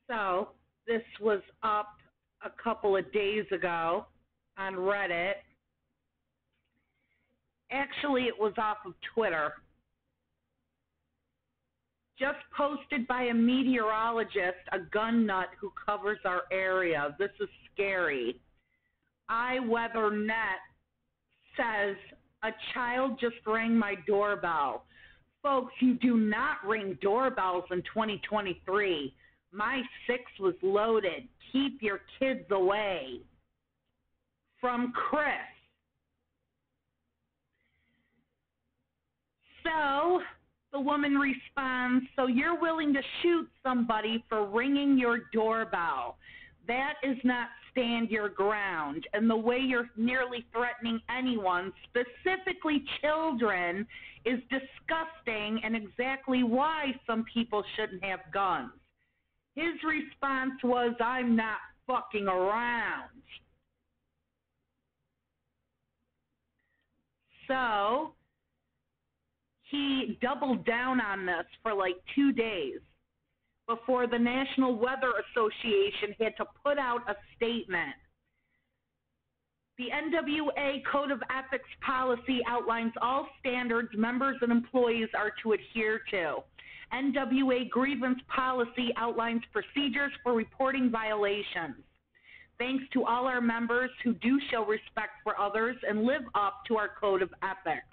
So this was up a couple of days ago on Reddit. Actually, it was off of Twitter. Just posted by a meteorologist, a gun nut who covers our area. This is scary. iWeatherNet says, a child just rang my doorbell. Folks, you do not ring doorbells in 2023. My 6 was loaded. Keep your kids away. From Chris. So the woman responds, so you're willing to shoot somebody for ringing your doorbell. That is not stand your ground. And the way you're nearly threatening anyone, specifically children, is disgusting and exactly why some people shouldn't have guns. His response was, I'm not fucking around. So he doubled down on this for like 2 days before the National Weather Association had to put out a statement. The NWA Code of Ethics policy outlines all standards members and employees are to adhere to. NWA grievance policy outlines procedures for reporting violations. Thanks to all our members who do show respect for others and live up to our Code of Ethics.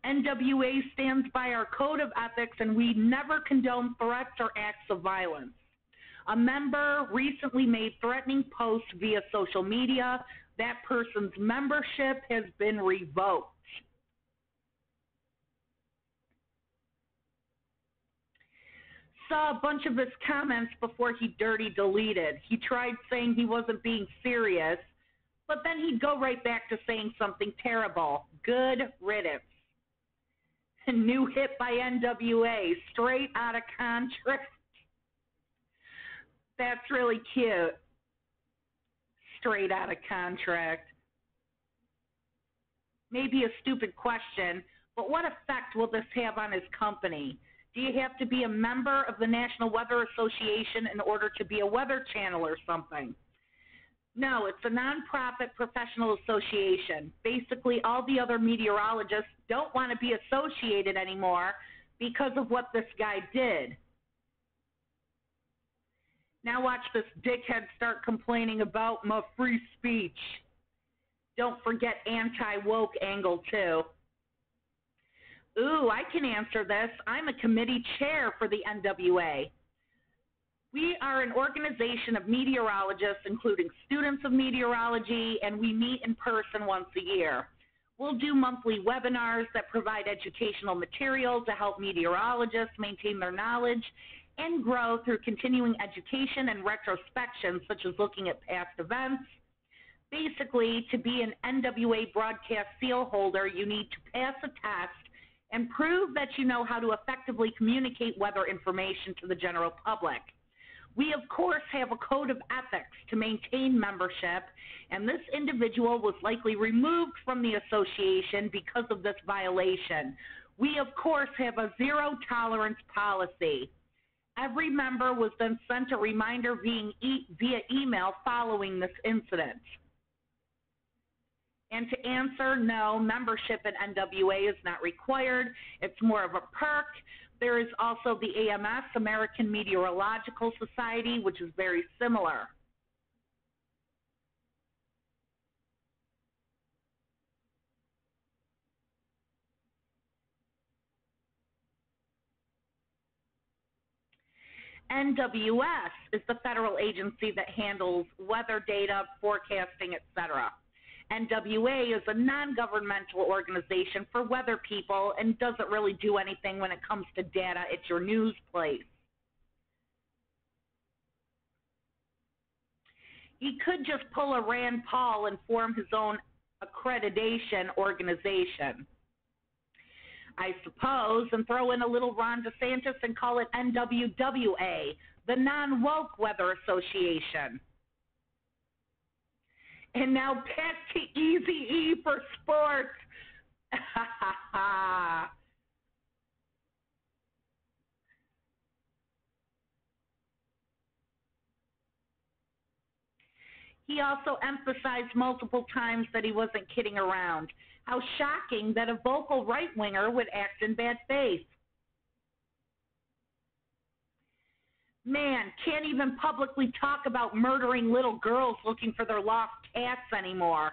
NWA stands by our Code of Ethics, and we never condone threats or acts of violence. A member recently made threatening posts via social media. That person's membership has been revoked. Saw a bunch of his comments before he dirty deleted. He tried saying he wasn't being serious, but then he'd go right back to saying something terrible. Good riddance. A new hit by NWA, straight out of contract. That's really cute. Straight out of contract. Maybe a stupid question, but what effect will this have on his company? Do you have to be a member of the National Weather Association in order to be a weather channel or something? No, it's a nonprofit professional association. Basically, all the other meteorologists don't want to be associated anymore because of what this guy did. Now watch this dickhead start complaining about my free speech. Don't forget anti-woke angle, too. Ooh, I can answer this. I'm a committee chair for the NWA. We are an organization of meteorologists, including students of meteorology, and we meet in person once a year. We'll do monthly webinars that provide educational material to help meteorologists maintain their knowledge and grow through continuing education and retrospection, such as looking at past events. Basically, to be an NWA broadcast seal holder, you need to pass a test and prove that you know how to effectively communicate weather information to the general public. We, of course, have a code of ethics to maintain membership, and this individual was likely removed from the association because of this violation. We, of course, have a zero-tolerance policy. Every member was then sent a reminder via email following this incident. And to answer, no, membership in NWA is not required. It's more of a perk. There is also the AMS, American Meteorological Society, which is very similar. NWS is the federal agency that handles weather data, forecasting, etc. NWA is a non-governmental organization for weather people and doesn't really do anything when it comes to data at your news place. He could just pull a Rand Paul and form his own accreditation organization, I suppose, and throw in a little Ron DeSantis and call it NWWA, the Non-Woke Weather Association. And now back to Easy-E for sports. He also emphasized multiple times that he wasn't kidding around. How shocking that a vocal right-winger would act in bad faith. Man, can't even publicly talk about murdering little girls looking for their lost cats anymore.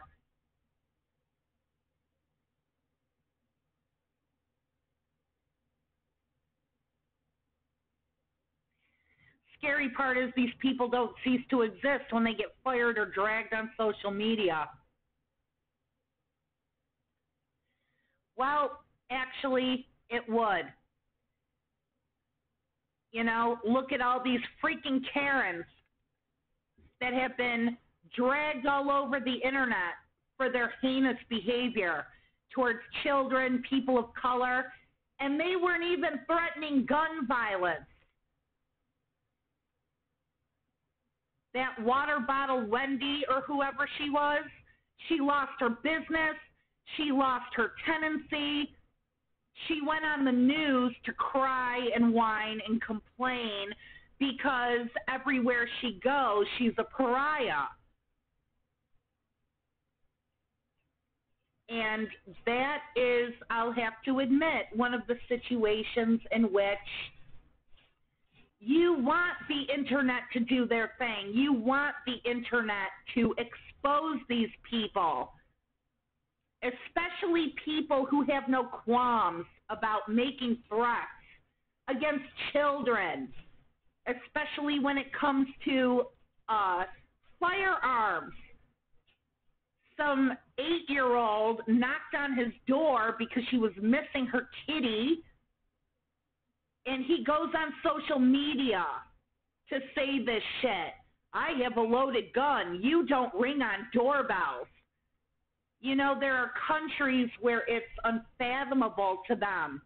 Scary part is these people don't cease to exist when they get fired or dragged on social media. Well, actually, it would. You know, look at all these freaking Karens that have been dragged all over the internet for their heinous behavior towards children, people of color, and they weren't even threatening gun violence. That water bottle Wendy or whoever she was, she lost her business, she lost her tenancy. She went on the news to cry and whine and complain because everywhere she goes, she's a pariah. And that is, I'll have to admit, one of the situations in which you want the internet to do their thing. You want the internet to expose these people, especially people who have no qualms about making threats against children, especially when it comes to firearms. Some 8-year-old knocked on his door because she was missing her kitty, and he goes on social media to say this shit. I have a loaded gun. You don't ring on doorbells. You know, there are countries where it's unfathomable to them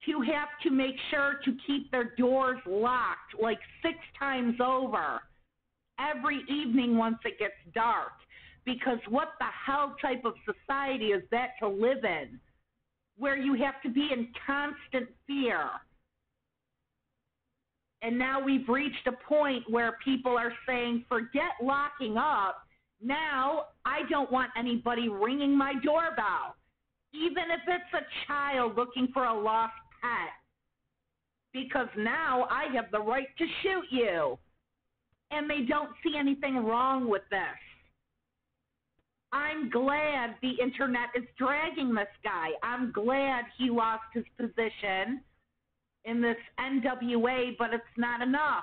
to have to make sure to keep their doors locked like 6 times over every evening once it gets dark. Because what the hell type of society is that to live in, where you have to be in constant fear? And now we've reached a point where people are saying, forget locking up. Now I don't want anybody ringing my doorbell, even if it's a child looking for a lost pet, because now I have the right to shoot you. And they don't see anything wrong with this. I'm glad the internet is dragging this guy. I'm glad he lost his position in this NWA, but it's not enough.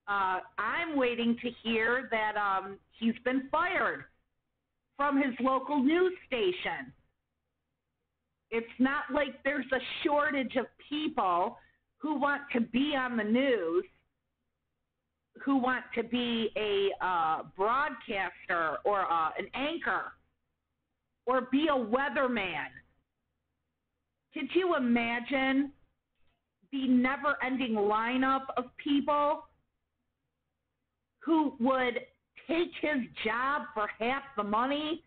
I'm waiting to hear that he's been fired from his local news station. It's not like there's a shortage of people who want to be on the news, who want to be a broadcaster or an anchor or be a weatherman. Could you imagine the never-ending lineup of people who would take his job for half the money?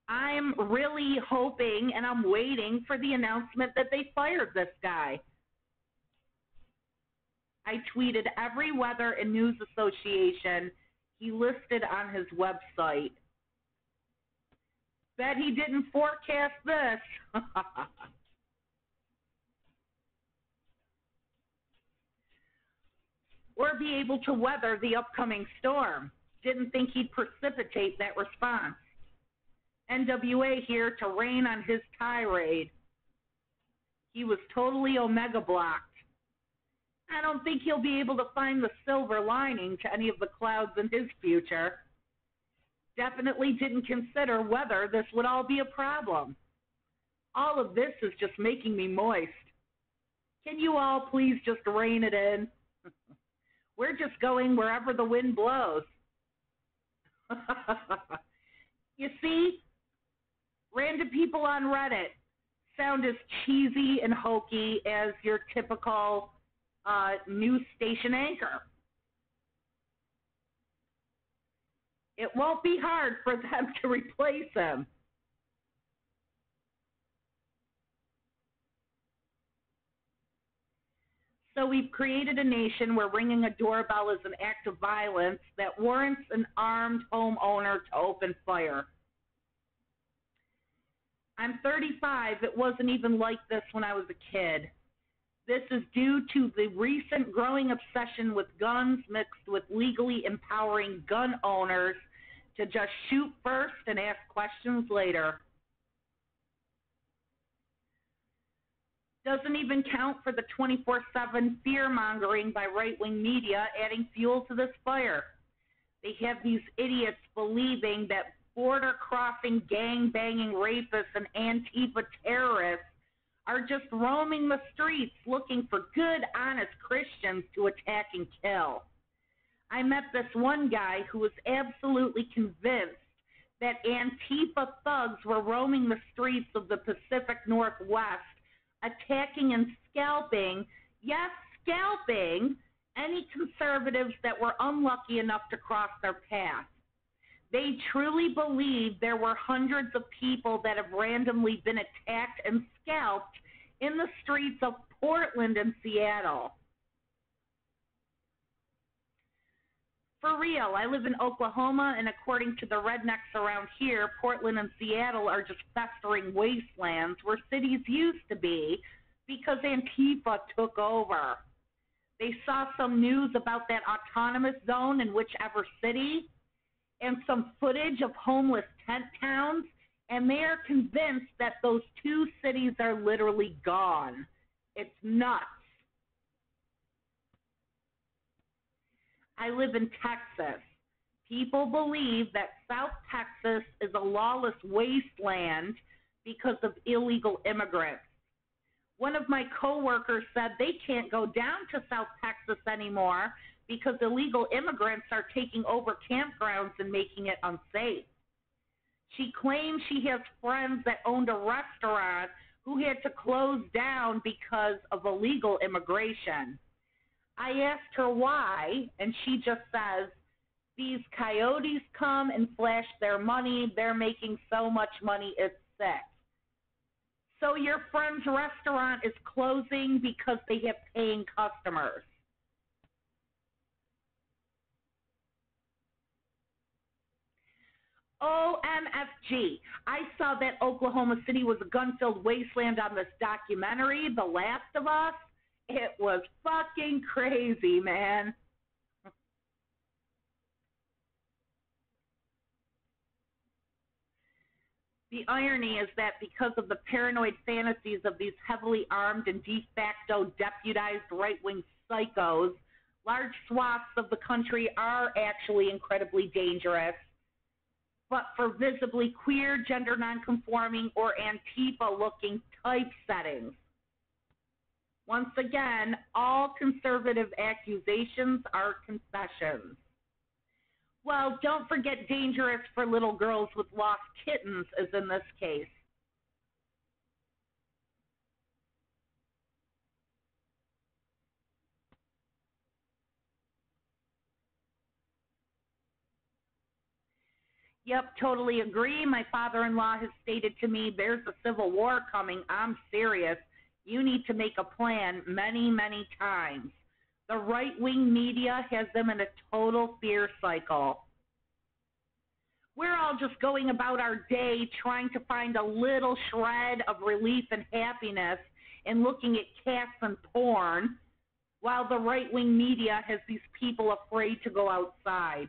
I'm really hoping and I'm waiting for the announcement that they fired this guy. I tweeted every weather and news association he listed on his website. Bet he didn't forecast this. Or be able to weather the upcoming storm. Didn't think he'd precipitate that response. NWA here to rain on his tirade. He was totally Omega blocked. I don't think he'll be able to find the silver lining to any of the clouds in his future. Definitely didn't consider whether this would all be a problem. All of this is just making me moist. Can you all please just rein it in? We're just going wherever the wind blows. You see, random people on Reddit sound as cheesy and hokey as your typical news station anchor. It won't be hard for them to replace him. So we've created a nation where ringing a doorbell is an act of violence that warrants an armed homeowner to open fire. I'm 35. It wasn't even like this when I was a kid. This is due to the recent growing obsession with guns mixed with legally empowering gun owners to just shoot first and ask questions later. Doesn't even count for the 24/7 fear-mongering by right-wing media adding fuel to this fire. They have these idiots believing that border-crossing, gang-banging rapists and Antifa terrorists are just roaming the streets looking for good, honest Christians to attack and kill. I met this one guy who was absolutely convinced that Antifa thugs were roaming the streets of the Pacific Northwest, attacking and scalping, yes, scalping, any conservatives that were unlucky enough to cross their path. They truly believe there were hundreds of people that have randomly been attacked and scalped in the streets of Portland and Seattle. For real, I live in Oklahoma, and according to the rednecks around here, Portland and Seattle are just festering wastelands where cities used to be because Antifa took over. They saw some news about that autonomous zone in whichever city and some footage of homeless tent towns, and they are convinced that those two cities are literally gone. It's nuts. I live in Texas. People believe that South Texas is a lawless wasteland because of illegal immigrants. One of my coworkers said they can't go down to South Texas anymore because illegal immigrants are taking over campgrounds and making it unsafe. She claims she has friends that owned a restaurant who had to close down because of illegal immigration. I asked her why, and she just says, these coyotes come and flash their money. They're making so much money, it's sick. So your friend's restaurant is closing because they have paying customers. OMFG. I saw that Oklahoma City was a gun-filled wasteland on this documentary, The Last of Us. It was fucking crazy, man. The irony is that because of the paranoid fantasies of these heavily armed and de facto deputized right-wing psychos, large swaths of the country are actually incredibly dangerous. But for visibly queer, gender nonconforming, or Antifa-looking typesettings. Once again, all conservative accusations are confessions. Well, don't forget dangerous for little girls with lost kittens, as in this case. Yep, totally agree. My father-in-law has stated to me, there's a civil war coming. I'm serious. You need to make a plan many, many times. The right-wing media has them in a total fear cycle. We're all just going about our day trying to find a little shred of relief and happiness and looking at cats and porn, while the right-wing media has these people afraid to go outside.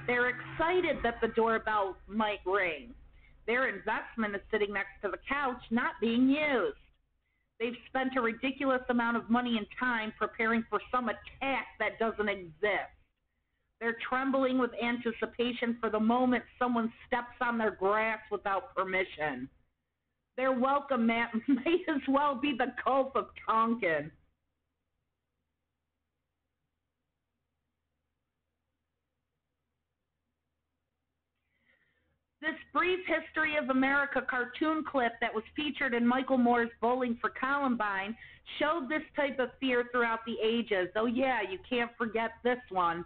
They're excited that the doorbell might ring. Their investment is sitting next to the couch, not being used. They've spent a ridiculous amount of money and time preparing for some attack that doesn't exist. They're trembling with anticipation for the moment someone steps on their grass without permission. Their welcome mat may as well be the Gulf of Tonkin. This brief history of America cartoon clip that was featured in Michael Moore's Bowling for Columbine showed this type of fear throughout the ages. Oh yeah, you can't forget this one.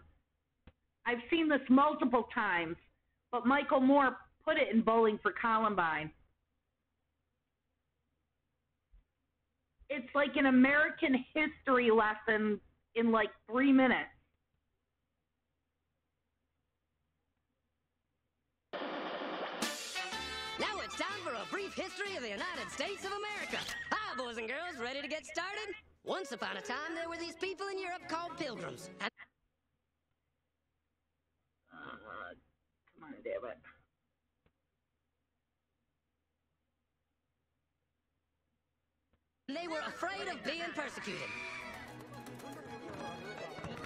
I've seen this multiple times, but Michael Moore put it in Bowling for Columbine. It's like an American history lesson in like 3 minutes. Now it's time for a brief history of the United States of America. Hi, boys and girls, ready to get started? Once upon a time, there were these people in Europe called pilgrims. Come on, damn it. They were afraid of being persecuted.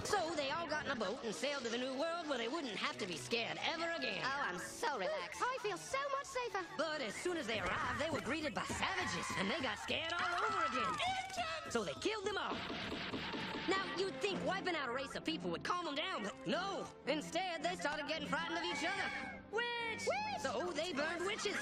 So they all got in a boat and sailed to the New World where they wouldn't have to be scared ever again. Oh, I'm so relaxed. I feel so much safer. But as soon as they arrived, they were greeted by savages, and they got scared all over again. So they killed them all. Now, you'd think wiping out a race of people would calm them down, but no. Instead, they started getting frightened of each other. Witch! So they burned witches.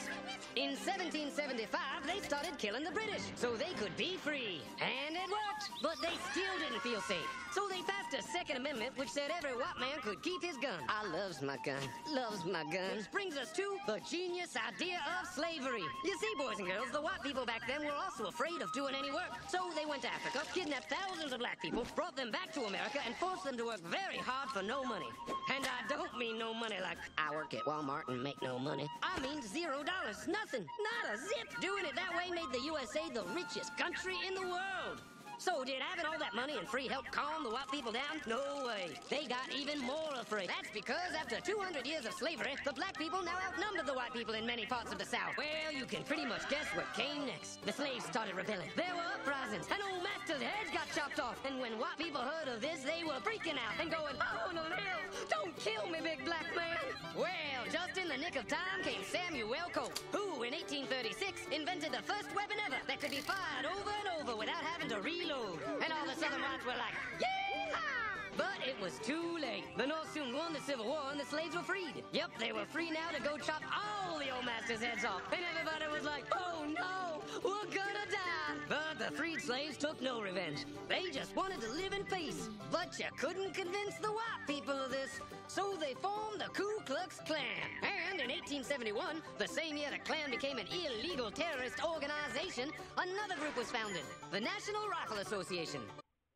In 1775, they started killing the British so they could be free. And it worked, but they still didn't feel safe. So they passed a Second Amendment which said every white man could keep his gun. I loves my gun. Loves my gun. Which brings us to the genius idea of slavery. You see, boys and girls, the white people back then were also afraid of doing any work. So they went to Africa, kidnapped thousands of black people, brought them back to America, and forced them to work very hard for no money. And I don't mean no money like I work at Walmart and make no money. I mean $0. Nothing. Not a zip. Doing it that way made the USA the richest country in the world. So did having all that money and free help calm the white people down? No way. They got even more afraid. That's because after 200 years of slavery, the black people now outnumbered the white people in many parts of the South. Well, you can pretty much guess what came next. The slaves started rebelling. There were uprisings, and old masters' heads got chopped off. And when white people heard of this, they were freaking out and going, I want to live. Don't kill me, big black man. Well, just in the nick of time came Samuel Colt, who in 1836 invented the first weapon ever that could be fired over and over without having to reload. And all the southern whites were like, yeehaw! But it was too late. The North soon won the Civil War and the slaves were freed. Yep, they were free now to go chop all the old masters' heads off. And everybody was like, oh no, we're gonna die. But the freed slaves took no revenge. They just wanted to live in peace. But you couldn't convince the white people of this. So they formed the Ku Klux Klan. And in 1871, the same year the Klan became an illegal terrorist organization, another group was founded, the National Rifle Association.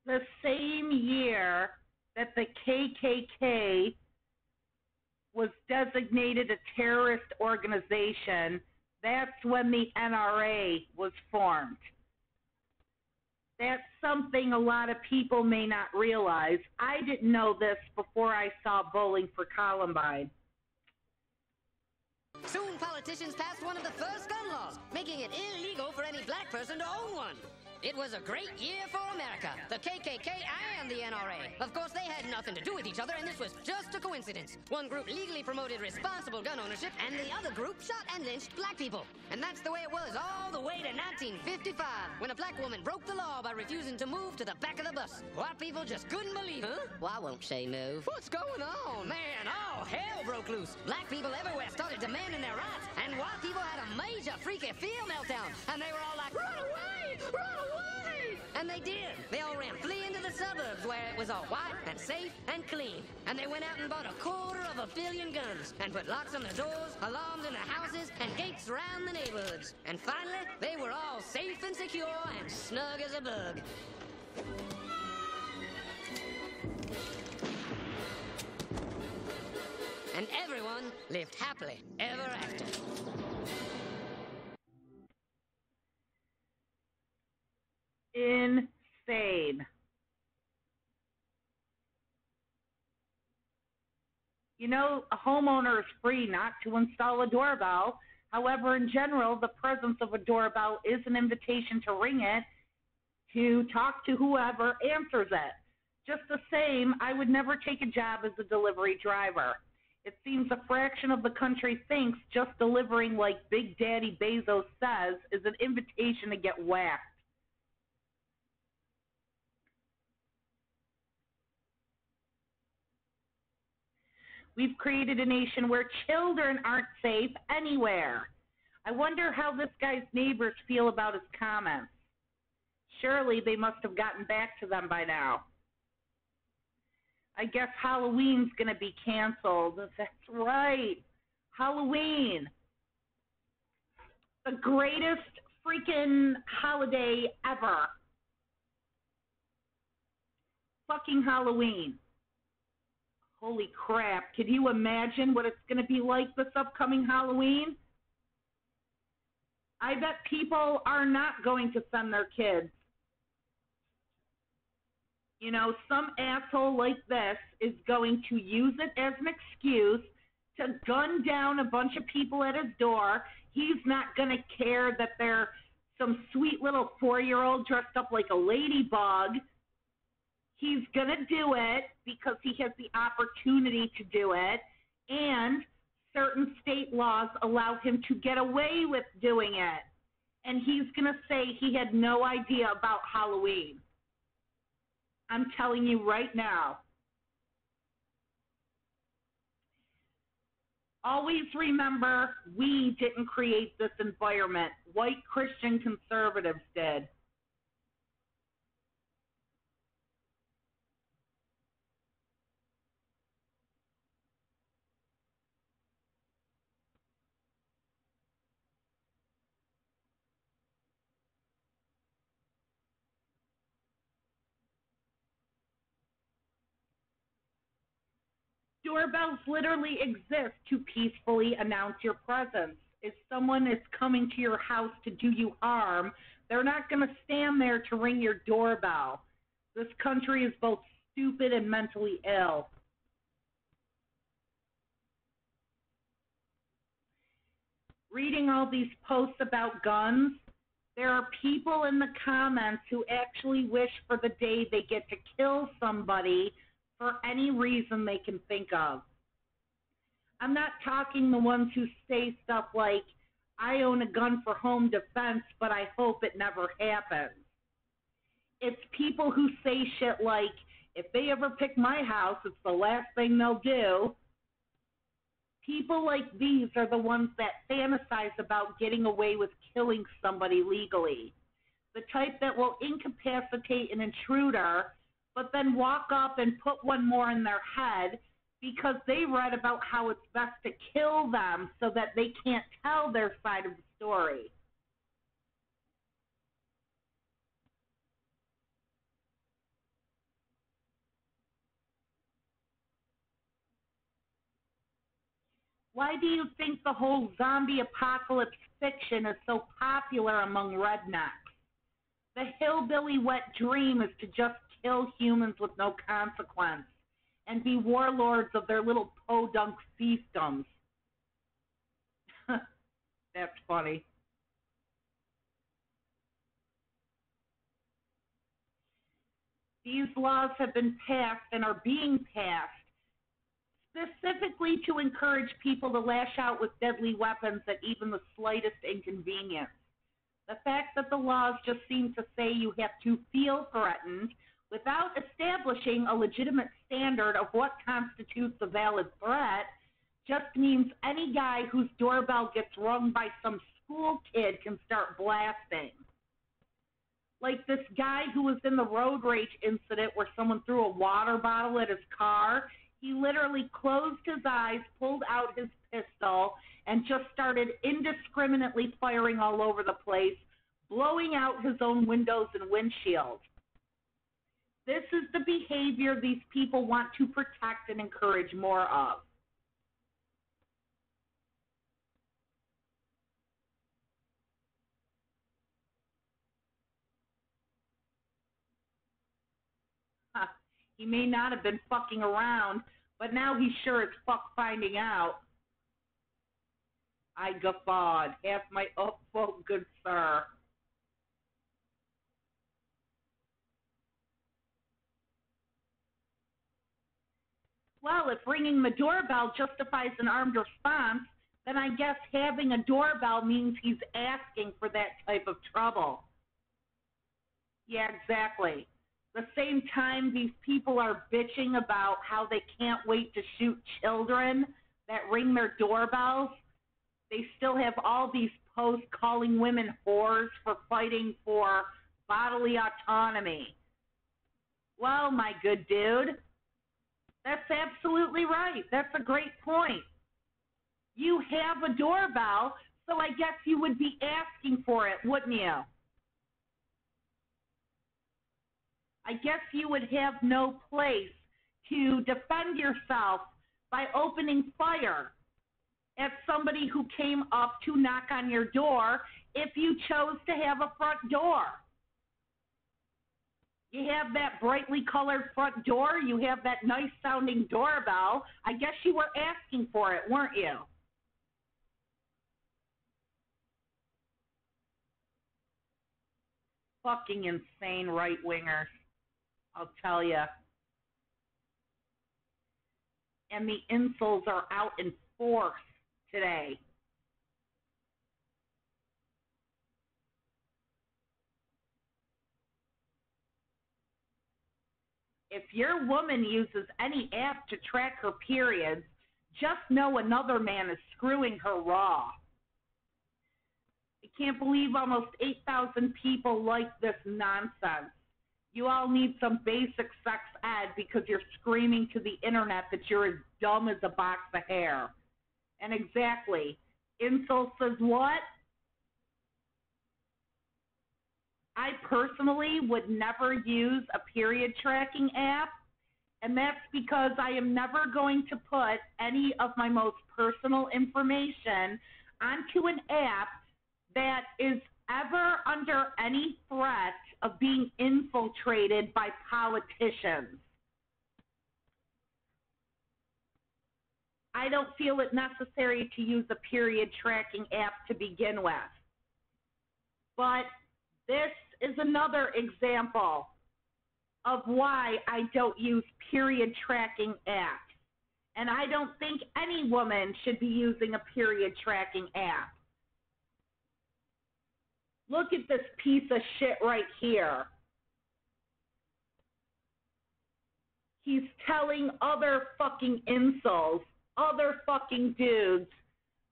The same year that the KKK was designated a terrorist organization, that's when the NRA was formed. That's something a lot of people may not realize. I didn't know this before I saw Bowling for Columbine. Soon politicians passed one of the first gun laws, making it illegal for any black person to own one. It was a great year for America, the KKK and the NRA. Of course, they had nothing to do with each other, and this was just a coincidence. One group legally promoted responsible gun ownership, and the other group shot and lynched black people. And that's the way it was all the way to 1955, when a black woman broke the law by refusing to move to the back of the bus. White people just couldn't believe it. Huh? Well, I won't say move. What's going on? Man, all hell broke loose. Black people everywhere started demanding their rights, and white people had a major freaky fear meltdown, and they were all like, run away! Run away! And they did. They all ran fleeing to the suburbs where it was all white and safe and clean. And they went out and bought 250 million guns and put locks on the doors, alarms in the houses, and gates around the neighborhoods. And finally, they were all safe and secure and snug as a bug. And everyone lived happily ever after. Insane. You know, a homeowner is free not to install a doorbell. However, in general, the presence of a doorbell is an invitation to ring it, to talk to whoever answers it. Just the same, I would never take a job as a delivery driver. It seems a fraction of the country thinks just delivering, like Big Daddy Bezos says, is an invitation to get whacked. We've created a nation where children aren't safe anywhere. I wonder how this guy's neighbors feel about his comments. Surely they must have gotten back to them by now. I guess Halloween's going to be canceled. That's right. Halloween. The greatest freaking holiday ever. Fucking Halloween. Holy crap. Can you imagine what it's going to be like this upcoming Halloween? I bet people are not going to send their kids. You know, some asshole like this is going to use it as an excuse to gun down a bunch of people at his door. He's not going to care that they're some sweet little 4-year-old dressed up like a ladybug. He's going to do it because he has the opportunity to do it, and certain state laws allow him to get away with doing it. And he's going to say he had no idea about Halloween. I'm telling you right now. Always remember, we didn't create this environment. White Christian conservatives did. Doorbells literally exist to peacefully announce your presence. If someone is coming to your house to do you harm, they're not going to stand there to ring your doorbell. This country is both stupid and mentally ill. Reading all these posts about guns, there are people in the comments who actually wish for the day they get to kill somebody for any reason they can think of. I'm not talking the ones who say stuff like, I own a gun for home defense, but I hope it never happens. It's people who say shit like, if they ever pick my house, it's the last thing they'll do. People like these are the ones that fantasize about getting away with killing somebody legally. The type that will incapacitate an intruder, but then walk up and put one more in their head because they read about how it's best to kill them so that they can't tell their side of the story. Why do you think the whole zombie apocalypse fiction is so popular among rednecks? The hillbilly wet dream is to just kill humans with no consequence and be warlords of their little podunk fiefdoms. That's funny. These laws have been passed and are being passed specifically to encourage people to lash out with deadly weapons at even the slightest inconvenience. The fact that the laws just seem to say you have to feel threatened without establishing a legitimate standard of what constitutes a valid threat just means any guy whose doorbell gets rung by some school kid can start blasting. Like this guy who was in the road rage incident where someone threw a water bottle at his car. He literally closed his eyes, pulled out his pistol, and just started indiscriminately firing all over the place, blowing out his own windows and windshield. This is the behavior these people want to protect and encourage more of. He may not have been fucking around, but now he's sure as fuck finding out. I guffawed. Half my upvote, good sir. Well, if ringing the doorbell justifies an armed response, then I guess having a doorbell means he's asking for that type of trouble. Yeah, exactly. The same time these people are bitching about how they can't wait to shoot children that ring their doorbells, they still have all these posts calling women whores for fighting for bodily autonomy. Well, my good dude, That's absolutely right. That's a great point. You have a doorbell, so I guess you would be asking for it, wouldn't you? I guess you would have no place to defend yourself by opening fire at somebody who came up to knock on your door if you chose to have a front door. You have that brightly colored front door. You have that nice sounding doorbell. I guess you were asking for it, weren't you? Fucking insane right-wingers, I'll tell you. And the insults are out in force today. If your woman uses any app to track her periods, just know another man is screwing her raw. I can't believe almost 8,000 people like this nonsense. You all need some basic sex ed because you're screaming to the internet that you're as dumb as a box of hair. And exactly, Insult says what? I personally would never use a period tracking app, and that's because I am never going to put any of my most personal information onto an app that is ever under any threat of being infiltrated by politicians. I don't feel it necessary to use a period tracking app to begin with. But this is another example of why I don't use period tracking apps. And I don't think any woman should be using a period tracking app. Look at this piece of shit right here. He's telling other fucking insults, other fucking dudes,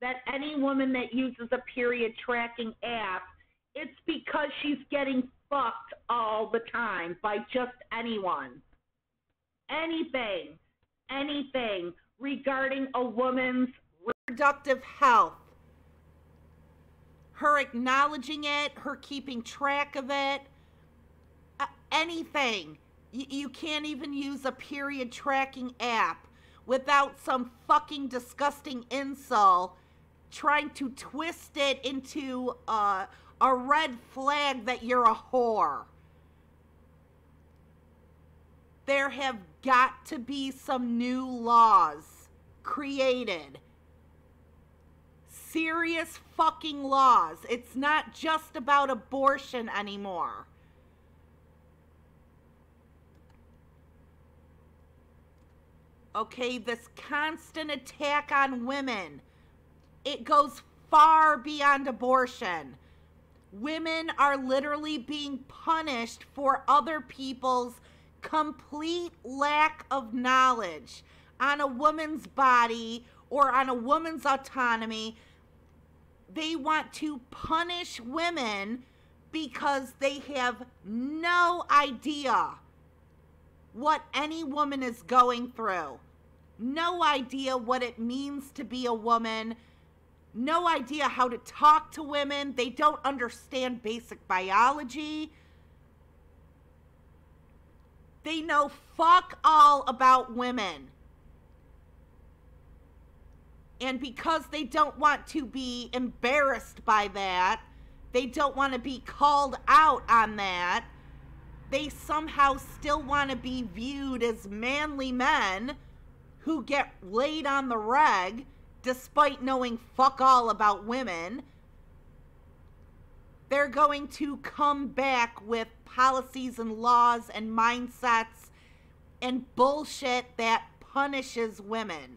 that any woman that uses a period tracking app, it's because she's getting fucked all the time by just anyone. Anything regarding a woman's reproductive health. Her acknowledging it, her keeping track of it, anything. You can't even use a period tracking app without some fucking disgusting insult trying to twist it into a red flag that you're a whore. There have got to be some new laws created. Serious fucking laws. It's not just about abortion anymore. Okay, this constant attack on women, it goes far beyond abortion. Women are literally being punished for other people's complete lack of knowledge on a woman's body or on a woman's autonomy. They want to punish women because they have no idea what any woman is going through. No idea what it means to be a woman. No idea how to talk to women. They don't understand basic biology. They know fuck all about women. And because they don't want to be embarrassed by that, they don't want to be called out on that, they somehow still want to be viewed as manly men who get laid on the reg despite knowing fuck all about women. They're going to come back with policies and laws and mindsets and bullshit that punishes women.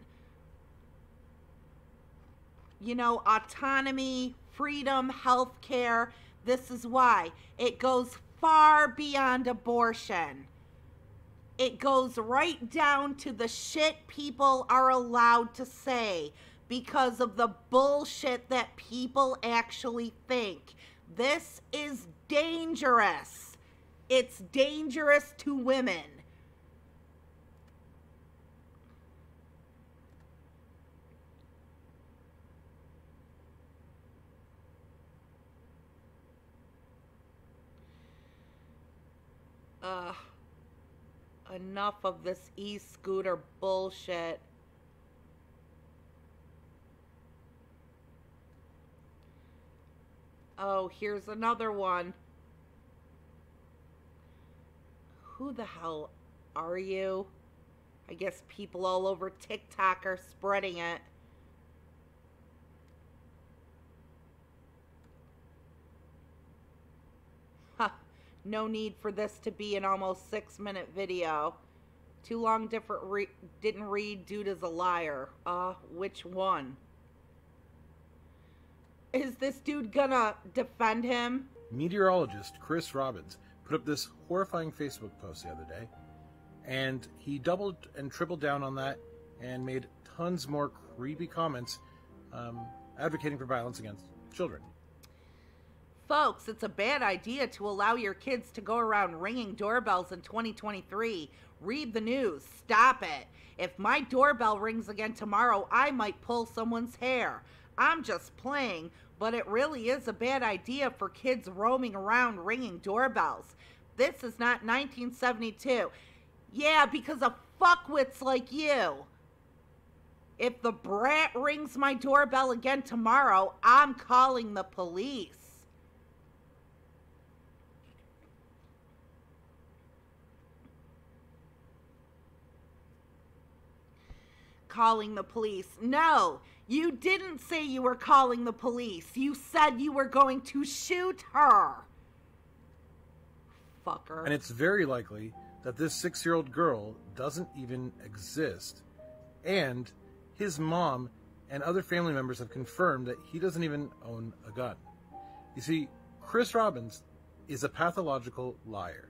You know, autonomy, freedom, healthcare. This is why. It goes far beyond abortion. It goes right down to the shit people are allowed to say because of the bullshit that people actually think. This is dangerous. It's dangerous to women. Enough of this e-scooter bullshit. Oh, here's another one. Who the hell are you? I guess people all over TikTok are spreading it. Huh. No need for this to be an almost 6-minute video. Too long, didn't read, dude is a liar. Which one? Is this dude gonna defend him? Meteorologist Chris Robbins put up this horrifying Facebook post the other day, and he doubled and tripled down on that and made tons more creepy comments advocating for violence against children. Folks, it's a bad idea to allow your kids to go around ringing doorbells in 2023. Read the news. Stop it. If my doorbell rings again tomorrow, I might pull someone's hair. I'm just playing, but it really is a bad idea for kids roaming around ringing doorbells. This is not 1972. Yeah, because of fuckwits like you. If the brat rings my doorbell again tomorrow, I'm calling the police. Calling the police. No, you didn't say you were calling the police. You said you were going to shoot her. Fucker. And it's very likely that this 6-year-old girl doesn't even exist. And his mom and other family members have confirmed that he doesn't even own a gun. You see, Chris Robbins is a pathological liar.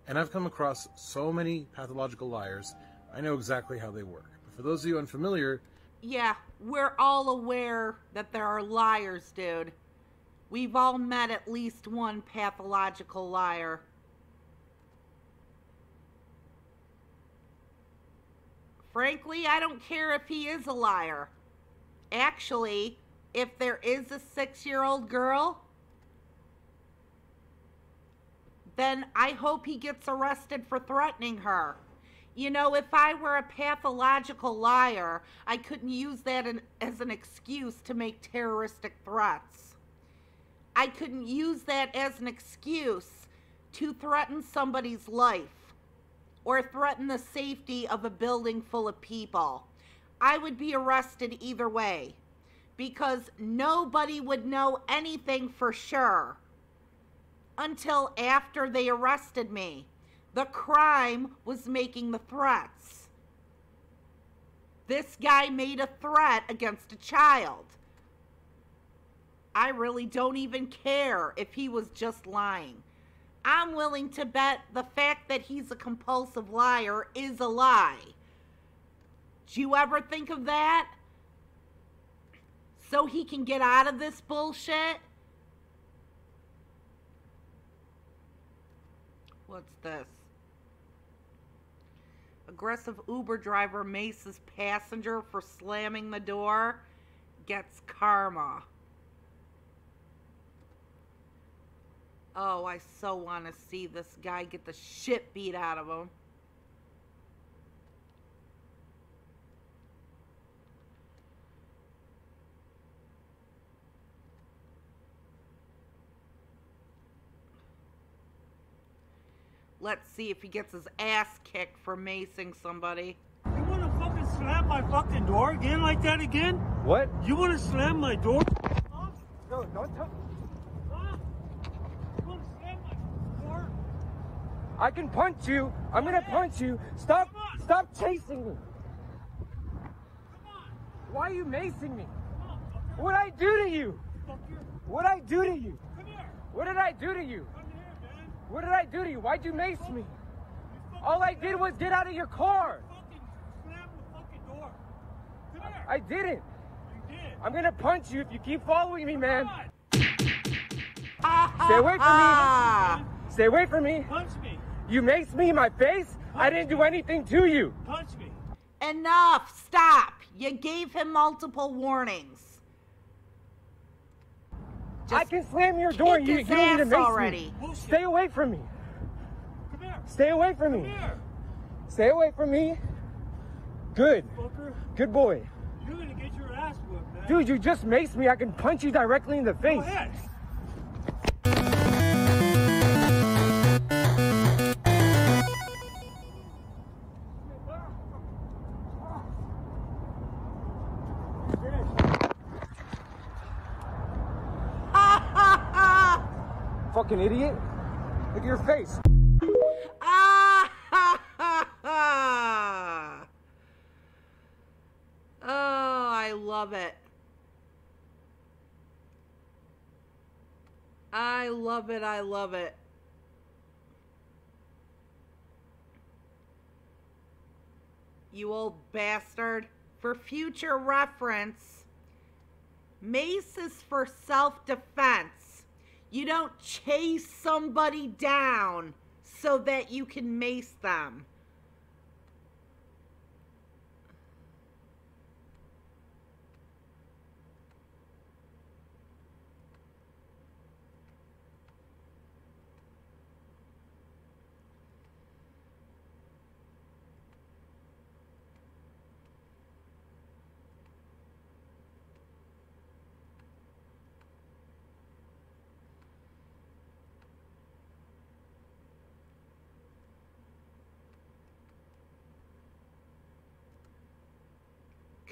And I've come across so many pathological liars, I know exactly how they work. For those of you unfamiliar... Yeah, we're all aware that there are liars, dude. We've all met at least one pathological liar. Frankly, I don't care if he is a liar. Actually, if there is a 6-year-old girl, then I hope he gets arrested for threatening her. You know, if I were a pathological liar, I couldn't use that as an excuse to make terroristic threats. I couldn't use that as an excuse to threaten somebody's life or threaten the safety of a building full of people. I would be arrested either way because nobody would know anything for sure until after they arrested me. The crime was making the threats. This guy made a threat against a child. I really don't even care if he was just lying. I'm willing to bet the fact that he's a compulsive liar is a lie. Do you ever think of that? So he can get out of this bullshit? What's this? Aggressive Uber driver maces passenger for slamming the door. Gets karma. Oh, I so want to see this guy get the shit beat out of him. Let's see if he gets his ass kicked for macing somebody. You want to fucking slam my fucking door again like that again? What? You want to slam my door? No, don't tell. You want to slam my door? I can punch you. I'm gonna punch you. Stop! Stop chasing me. Come on. Why are you macing me? Come on, fucker. What'd I do to you? Fucker. What'd I do to you? Come here. What did I do to you? Come here, man. What did I do to you? Why'd you mace me? You fucking All I did was get out of your car. fucking slam the fucking door. Come here. I didn't. You did. I'm gonna punch you if you keep following me, man. Come on. Stay away from me. Stay away from me. Punch me. You maced me in my face. I didn't do anything to you. Punch me. Enough! Stop! You gave him multiple warnings. I can slam your door. Kick You his don't need to ass mace already. me. Bullshit. Stay away from me. Come here. Stay away from me. Here. Stay away from me. Good. Fucker. Good boy. You're gonna get your ass whipped, man. Dude, you just maced me. I can punch you directly in the face. Go ahead. Fucking idiot. Look at your face. Oh, I love it. I love it. I love it. You old bastard. For future reference, mace is for self-defense. You don't chase somebody down so that you can mace them.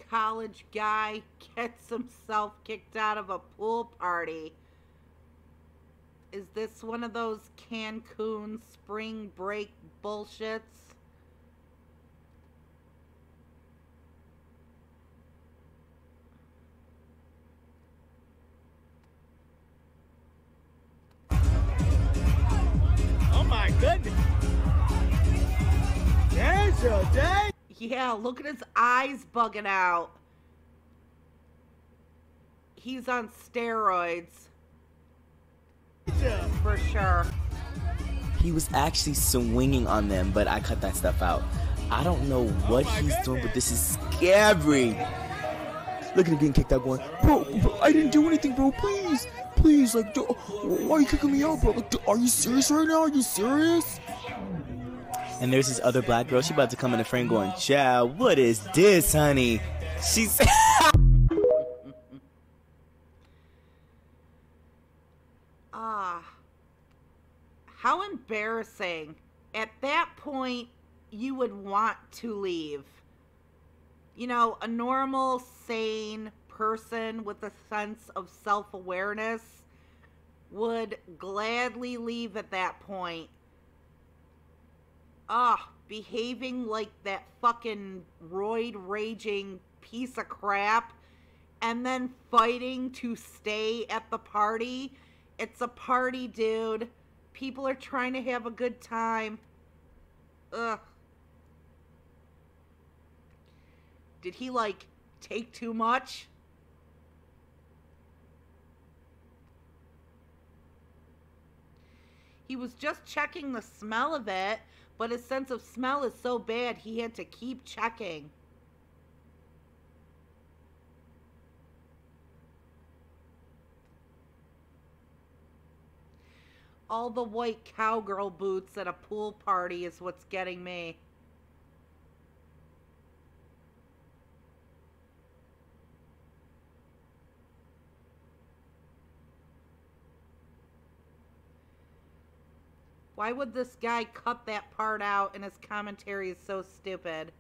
College guy gets himself kicked out of a pool party. Is this one of those Cancun spring break bullshits? Oh my goodness. There's your day. Yeah, look at his eyes bugging out. He's on steroids. For sure. He was actually swinging on them, but I cut that stuff out. I don't know what he's doing, but this is scary. Look at him getting kicked out going, bro, I didn't do anything, bro, please, like, why are you kicking me out, bro? Like, are you serious right now? Are you serious? And there's this other black girl, she about to come in the frame going, child, what is this, honey? She's... How embarrassing. At that point, you would want to leave. You know, a normal, sane person with a sense of self-awareness would gladly leave at that point. Behaving like that fucking roid-raging piece of crap and then fighting to stay at the party. It's a party, dude. People are trying to have a good time. Ugh. Did he, like, take too much? He was just checking the smell of it, but his sense of smell is so bad he had to keep checking. All the white cowgirl boots at a pool party is what's getting me. Why would this guy cut that part out and his commentary is so stupid?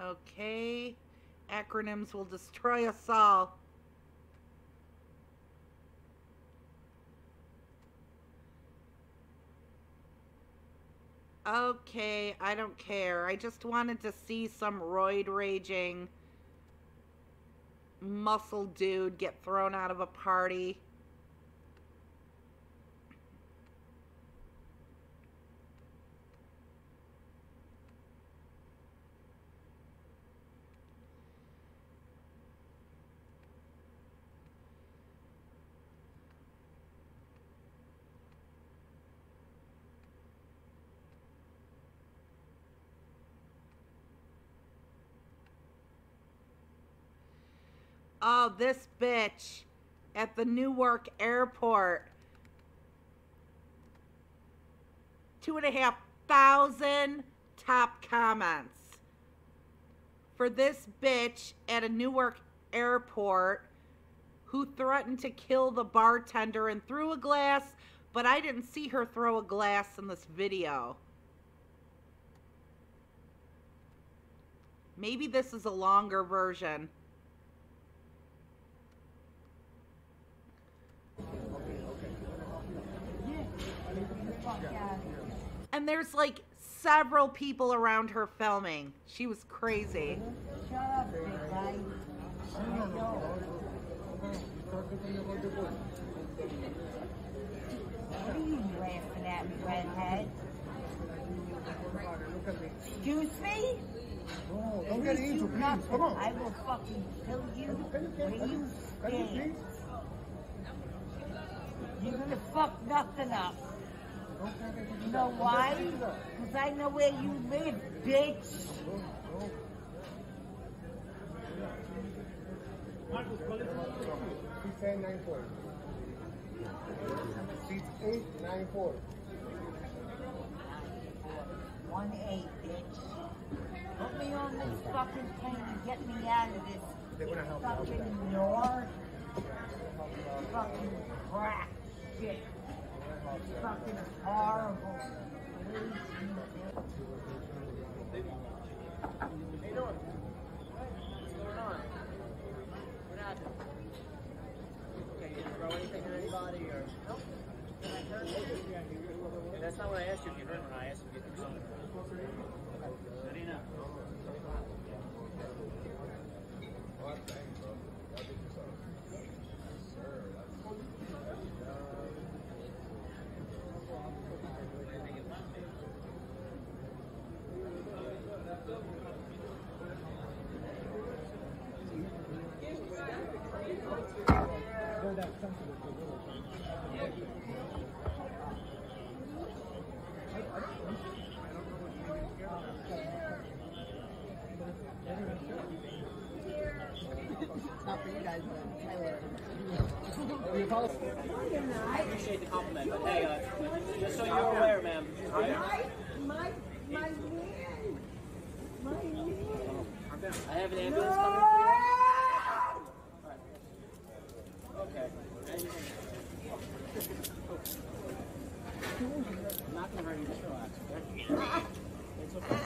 Okay. Acronyms will destroy us all. Okay, I don't care. I just wanted to see some roid-raging muscle dude get thrown out of a party. Oh, this bitch at the Newark airport. 2,500 top comments for this bitch at a Newark airport who threatened to kill the bartender and threw a glass, but I didn't see her throw a glass in this video. Maybe this is a longer version. And there's like several people around her filming. She was crazy. Shut up, big guy. What are you laughing at me, redhead? Excuse me? No, don't get into it, please. Come on. I will fucking kill you where you stand. You're gonna fuck nothing up. You know why? Because I know where you live, bitch. Seats 8, 9, 4. Seats 8, 9, 4. 1-8, bitch. Put me on this fucking plane and get me out of this fucking north. Fucking crap shit. Fucking horrible. How you doing? What's going on? What happened? Okay, you didn't throw anything at anybody or nope? Okay, that's not what I asked you if you heard when I asked you if you threw something. How do you know? I appreciate the compliment, but hey, just so you're aware, ma'am. My man. I have an ambulance coming for you. Okay. I'm not going to hurt you. Just relax, okay? It's okay.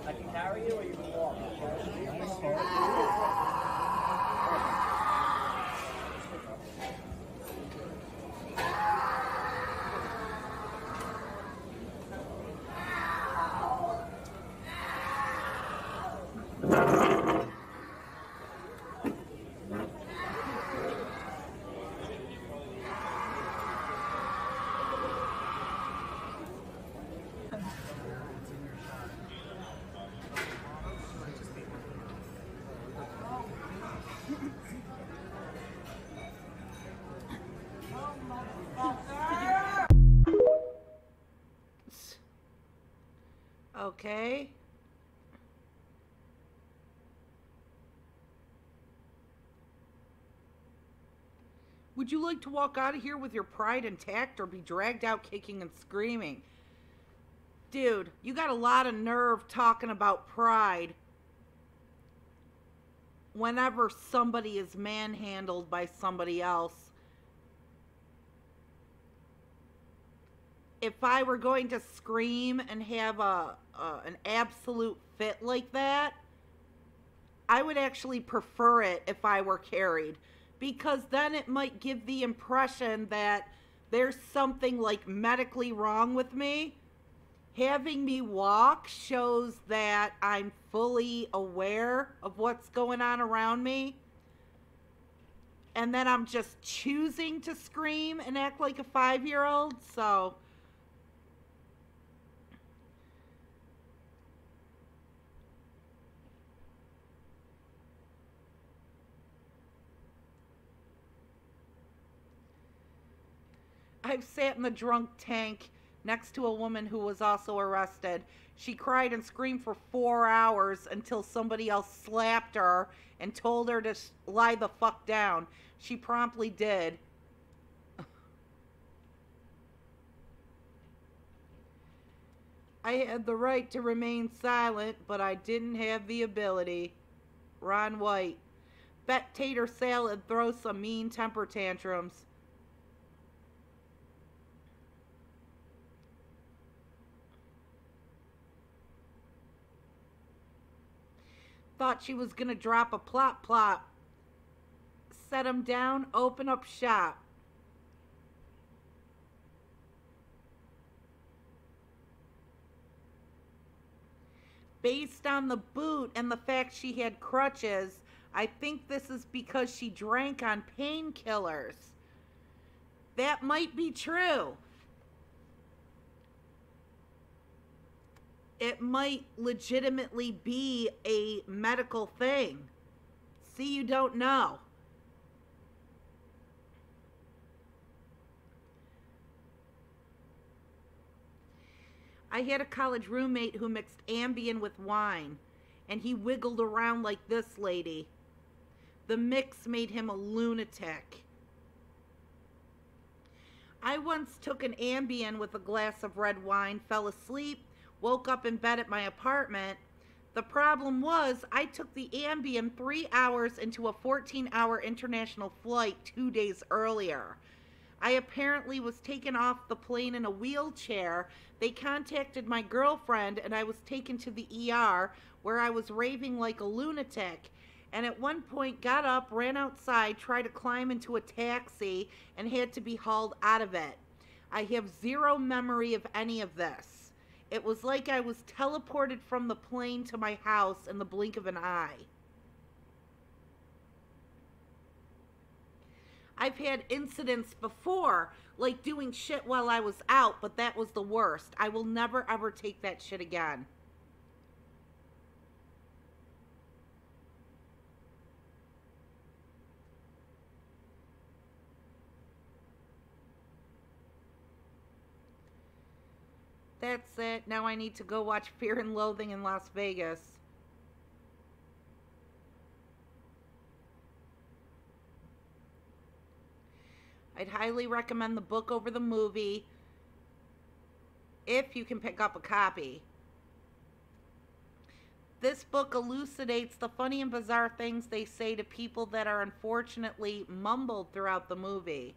I can carry you or you can walk. Okay. Would you like to walk out of here with your pride intact or be dragged out kicking and screaming? Dude, you got a lot of nerve talking about pride whenever somebody is manhandled by somebody else. If I were going to scream and have an absolute fit like that, I would actually prefer it if I were carried, because then it might give the impression that there's something like medically wrong with me. Having me walk shows that I'm fully aware of what's going on around me. And then I'm just choosing to scream and act like a 5-year-old. So I've sat in the drunk tank next to a woman who was also arrested. She cried and screamed for 4 hours until somebody else slapped her and told her to lie the fuck down. She promptly did. I had the right to remain silent, but I didn't have the ability. Ron White. Bet tater salad throws some mean temper tantrums. Thought she was gonna drop a plop plop. Set him down, open up shop. Based on the boot and the fact she had crutches, I think this is because she drank on painkillers. That might be true. It might legitimately be a medical thing. See, you don't know. I had a college roommate who mixed Ambien with wine, and he wiggled around like this lady. The mix made him a lunatic. I once took an Ambien with a glass of red wine, fell asleep, woke up in bed at my apartment. The problem was I took the Ambien 3 hours into a 14-hour international flight 2 days earlier. I apparently was taken off the plane in a wheelchair. They contacted my girlfriend and I was taken to the ER where I was raving like a lunatic. And at one point got up, ran outside, tried to climb into a taxi and had to be hauled out of it. I have zero memory of any of this. It was like I was teleported from the plane to my house in the blink of an eye. I've had incidents before, like doing shit while I was out, but that was the worst. I will never ever take that shit again. That's it. Now I need to go watch Fear and Loathing in Las Vegas. I'd highly recommend the book over the movie if you can pick up a copy. This book elucidates the funny and bizarre things they say to people that are unfortunately mumbled throughout the movie.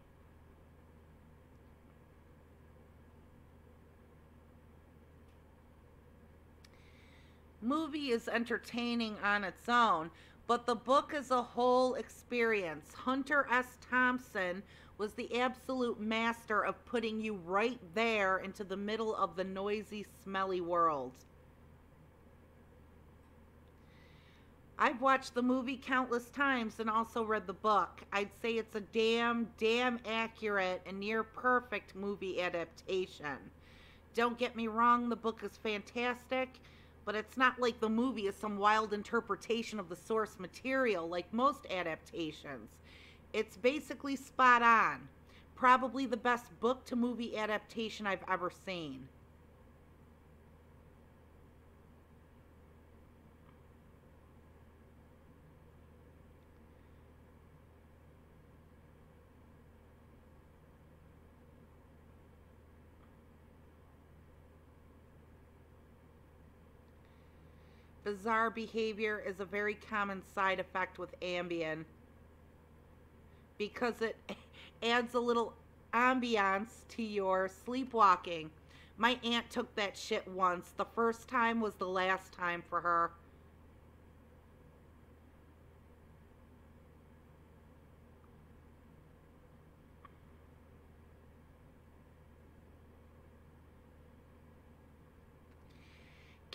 Movie is entertaining on its own, but the book is a whole experience. Hunter S. Thompson was the absolute master of putting you right there into the middle of the noisy, smelly world. I've watched the movie countless times and also read the book. I'd say it's a damn accurate and near perfect movie adaptation. Don't get me wrong, the book is fantastic, but it's not like the movie is some wild interpretation of the source material like most adaptations. It's basically spot on. Probably the best book to movie adaptation I've ever seen. Bizarre behavior is a very common side effect with Ambien because it adds a little ambiance to your sleepwalking. My aunt took that shit once. The first time was the last time for her.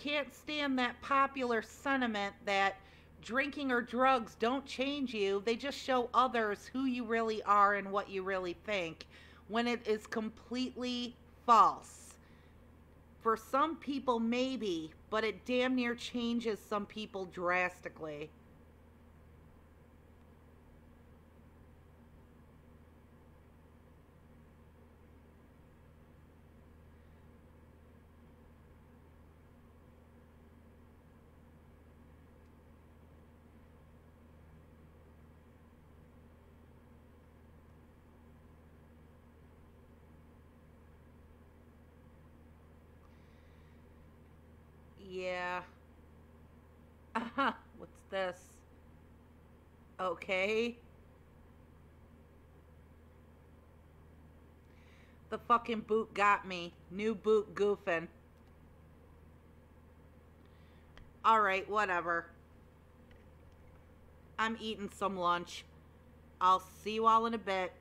can't stand that popular sentiment that drinking or drugs don't change you. They just show others who you really are and what you really think, when it is completely false. For some people, maybe, but it damn near changes some people drastically. Yeah. What's this? Okay. The fucking boot got me. New boot goofing. Alright, whatever. I'm eating some lunch. I'll see you all in a bit.